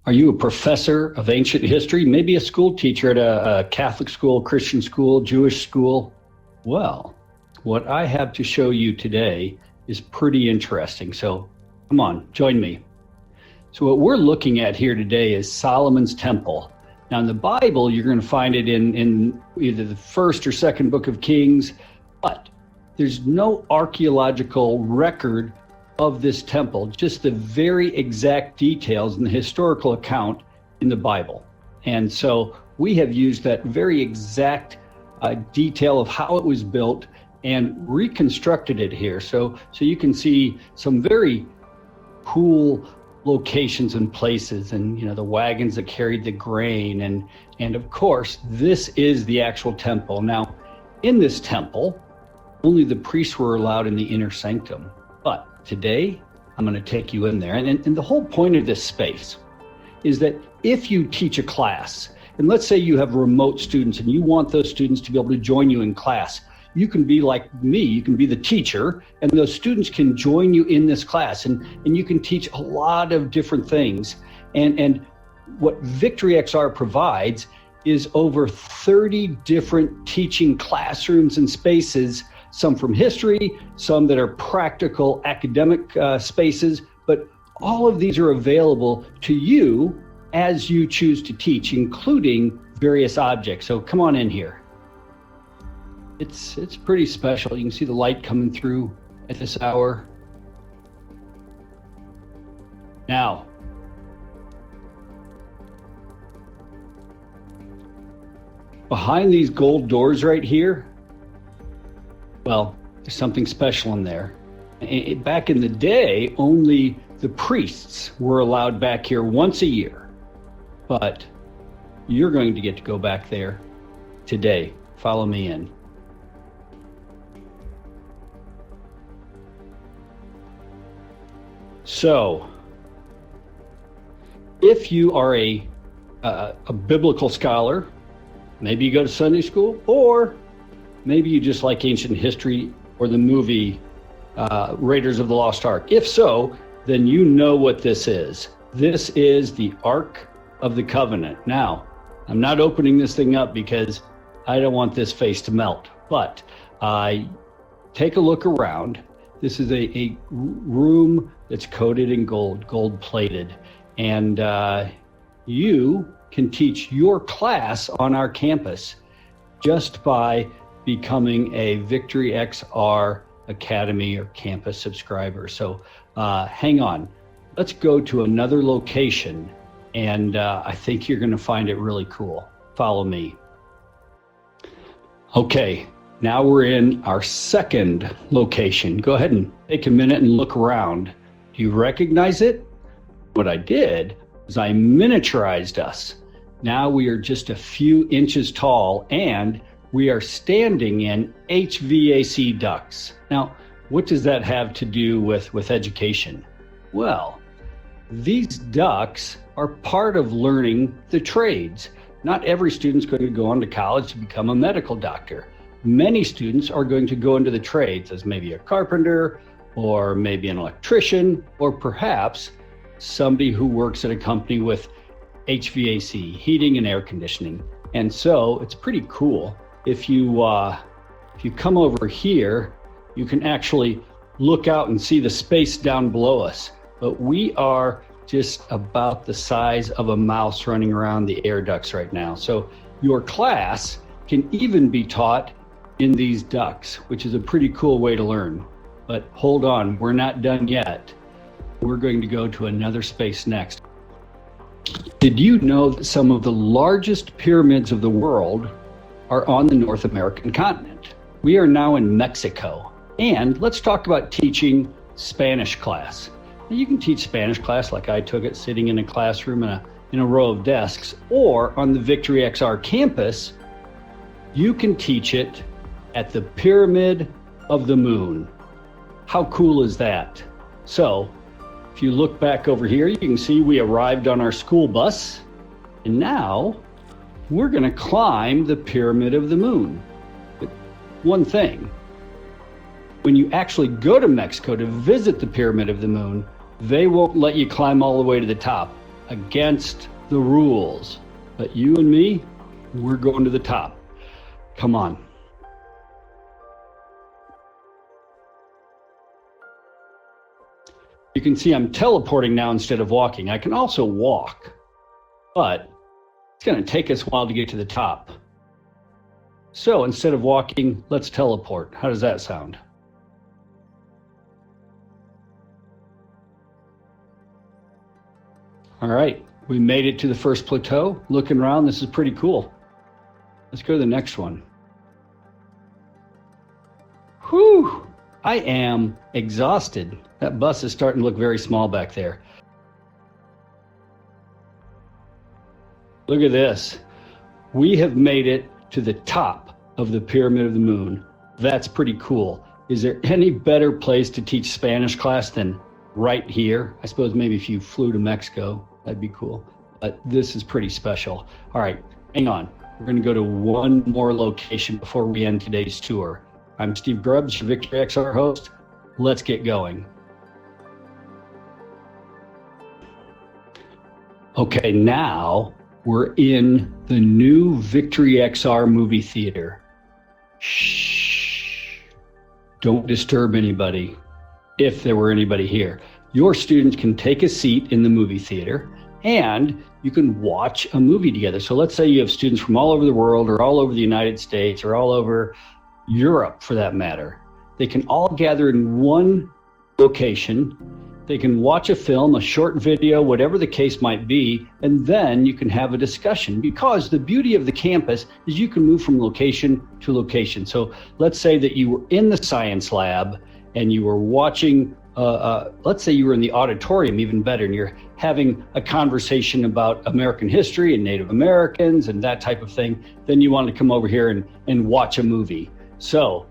Are you a professor of ancient history? Maybe a school teacher at a Catholic school, Christian school, Jewish school? Well, what I have to show you today is pretty interesting. So come on, join me. So what we're looking at here today is Solomon's Temple. Now in the Bible, you're going to find it in either the first or second book of Kings, but there's no archaeological record of this temple, just the very exact details in the historical account in the Bible. And so we have used that very exact detail of how it was built and reconstructed it here. So you can see some very cool locations and places, and the wagons that carried the grain, and of course this is the actual temple. Now in this temple, only the priests were allowed in the inner sanctum. But today, I'm going to take you in there. And the whole point of this space is that if you teach a class, and let's say you have remote students and you want those students to be able to join you in class, you can be like me, you can be the teacher, and those students can join you in this class, and you can teach a lot of different things. And what VictoryXR provides is over 30 different teaching classrooms and spaces, some from history, some that are practical academic spaces, but all of these are available to you as you choose to teach, including various objects. So come on in here. It's pretty special. You can see the light coming through at this hour. Now, behind these gold doors right here, well, there's something special in there. Back in the day, only the priests were allowed back here once a year. But you're going to get to go back there today. Follow me in. So, if you are a biblical scholar, maybe you go to Sunday school, or maybe you just like ancient history or the movie Raiders of the Lost Ark. If so, then you know what this is. This is the Ark of the Covenant. Now, I'm not opening this thing up because I don't want this face to melt, but take a look around. This is a room that's coated in gold plated, and you can teach your class on our campus just by becoming a VictoryXR Academy or Campus subscriber. So hang on, let's go to another location, and I think you're going to find it really cool. Follow me. Okay, now we're in our second location. Go ahead and take a minute and look around. Do you recognize it? What I did was I miniaturized us. Now we are just a few inches tall, and we are standing in HVAC ducts. Now, what does that have to do with education? Well, these ducts are part of learning the trades. Not every student's going to go on to college to become a medical doctor. Many students are going to go into the trades as maybe a carpenter, or maybe an electrician, or perhaps somebody who works at a company with HVAC, heating and air conditioning. And so it's pretty cool. If you come over here, you can actually look out and see the space down below us. But we are just about the size of a mouse running around the air ducts right now. So your class can even be taught in these ducts, which is a pretty cool way to learn. But hold on, we're not done yet. We're going to go to another space next. Did you know that some of the largest pyramids of the world are on the North American continent? We are now in Mexico. And let's talk about teaching Spanish class. Now, you can teach Spanish class like I took it, sitting in a classroom in a row of desks, or on the VictoryXR campus, you can teach it at the Pyramid of the Moon. How cool is that? So, if you look back over here, you can see we arrived on our school bus, and now we're going to climb the Pyramid of the Moon. But one thing, when you actually go to Mexico to visit the Pyramid of the Moon, they won't let you climb all the way to the top. against the rules. But you and me, we're going to the top. Come on. You can see I'm teleporting now instead of walking. I can also walk, but it's going to take us a while to get to the top. So instead of walking, let's teleport. How does that sound? All right, we made it to the first plateau. Looking around, this is pretty cool. Let's go to the next one. Whew, I am exhausted. That bus is starting to look very small back there. Look at this. We have made it to the top of the Pyramid of the Moon. That's pretty cool. Is there any better place to teach Spanish class than right here? I suppose maybe if you flew to Mexico, that'd be cool. But this is pretty special. All right, hang on. We're going to go to one more location before we end today's tour. I'm Steve Grubbs, your VictoryXR host. Let's get going. Okay, now we're in the new VictoryXR movie theater. Shh. Don't disturb anybody, if there were anybody here. Your students can take a seat in the movie theater and you can watch a movie together. So let's say you have students from all over the world or all over the United States or all over Europe for that matter. They can all gather in one location. They can watch a film, a short video, whatever the case might be, and then you can have a discussion, because the beauty of the campus is you can move from location to location. So let's say that you were in the science lab and you were watching, let's say you were in the auditorium, even better, and you're having a conversation about American history and Native Americans and that type of thing. Then you want to come over here and watch a movie. So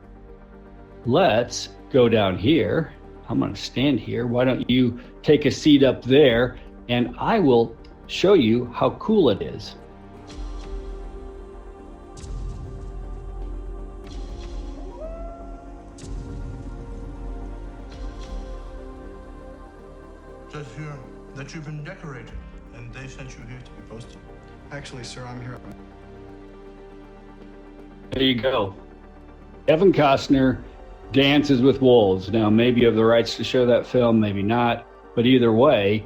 let's go down here. I'm going to stand here. Why don't you take a seat up there and I will show you how cool it is. It says here that you've been decorated and they sent you here to be posted. Actually, sir, I'm here. There you go. Kevin Costner Dances with Wolves. Now, maybe you have the rights to show that film, maybe not, but either way,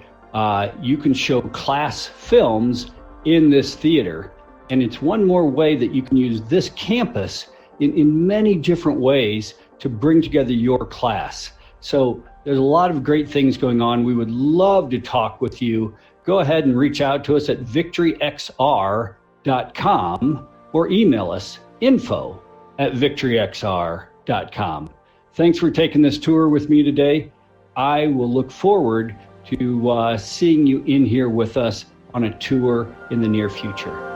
you can show class films in this theater. And it's one more way that you can use this campus in many different ways to bring together your class. So there's a lot of great things going on. We would love to talk with you. Go ahead and reach out to us at VictoryXR.com or email us info@VictoryXR.com. Thanks for taking this tour with me today. I will look forward to seeing you in here with us on a tour in the near future.